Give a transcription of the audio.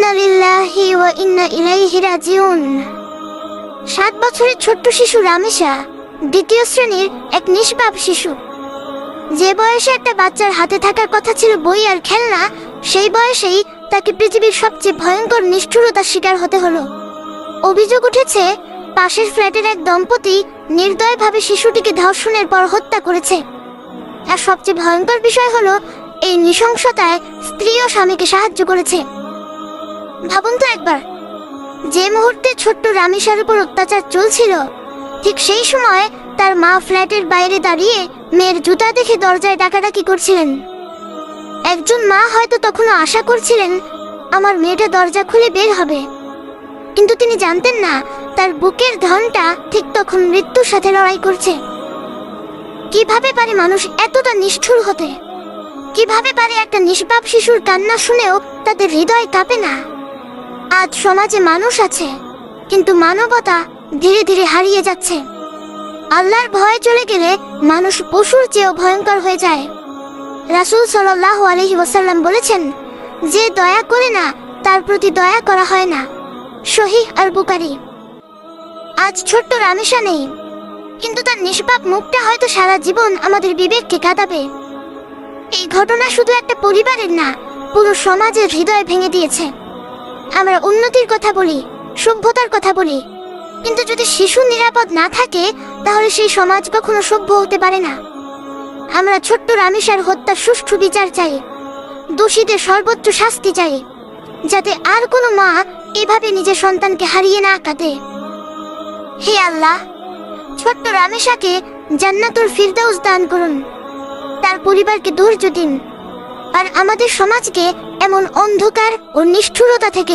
ইন্না লিল্লাহি ওয়া ইন্না ইলাইহি রাজিউন। 7 বছরের ছোট্ট শিশু রামেশা দ্বিতীয় শ্রেণীর এক নিষ্পাপ শিশু। যে বয়সে একটা বাচ্চার হাতে থাকার কথা ছিল বই আর খেলনা, সেই বয়সেই তাকে পৃথিবীর সবচেয়ে ভয়ঙ্কর নিষ্ঠুরতার শিকার হতে হলো। অভিযোগ উঠেছে পাশের ফ্ল্যাটের এক দম্পতি নির্দয়ভাবে শিশুটিকে ধর্ষণের পর হত্যা করেছে। আর সবচেয়ে ভয়ঙ্কর বিষয় হলো এই নৃশংসতায় স্ত্রীও স্বামীকে সাহায্য করেছে। ভাবুন তো একবার, যে মুহূর্তে ছোট্ট রামেশার উপর অত্যাচার চলছিল, ঠিক সেই সময় তার মা ফ্ল্যাটের বাইরে দাঁড়িয়ে মেয়ের জুতা দেখে দরজায় ডাকাডাকি করছিলেন। একজন মা হয়তো তখনও আশা করছিলেন আমার মেয়েটা দরজা খুলে বের হবে, কিন্তু তিনি জানতেন না তার বুকের ধনটা ঠিক তখন মৃত্যুর সাথে লড়াই করছে। কিভাবে পারে মানুষ এতটা নিষ্ঠুর হতে? কিভাবে পারে একটা নিষ্পাপ শিশুর কান্না শুনেও তাদের হৃদয় কাঁপে না? আজ সমাজে মানুষ আছে, কিন্তু মানবতা ধীরে ধীরে হারিয়ে যাচ্ছে। আল্লাহর ভয় চলে গেলে মানুষ পশুর চেয়েও ভয়ঙ্কর হয়ে যায়। রাসূল সাল্লাল্লাহু আলাইহি ওয়াসাল্লাম বলেছেন, যে দয়া করে না তার প্রতি দয়া করা হয় না। সহিহ আল বুখারী। আজ ছোট্ট রামেশা নেই, কিন্তু তার নিষ্পাপ মুখটা হয়তো সারা জীবন আমাদের বিবেককে কাঁদাবে। এই ঘটনা শুধু একটা পরিবারের না, পুরো সমাজের হৃদয় ভেঙে দিয়েছে। আমরা উন্নতির কথা বলি, সভ্যতার কথা বলি, কিন্তু যদি শিশু নিরাপদ না থাকে, তাহলে সেই সমাজ কখনো সভ্য হতে পারে না। আমরা ছোট্ট রামেশার হত্যার সুষ্ঠু বিচার চাই, দোষীদের সর্বোচ্চ শাস্তি চাই, যাতে আর কোনো মা এভাবে নিজের সন্তানকে হারিয়ে না কাঁদে। হে আল্লাহ, ছোট্ট রামেশাকে জান্নাতুল ফিরদাউস দান করুন, তার পরিবারকে ধৈর্য দিন, আর আমাদের সমাজকে এমন অন্ধকার ও নিষ্ঠুরতা থেকে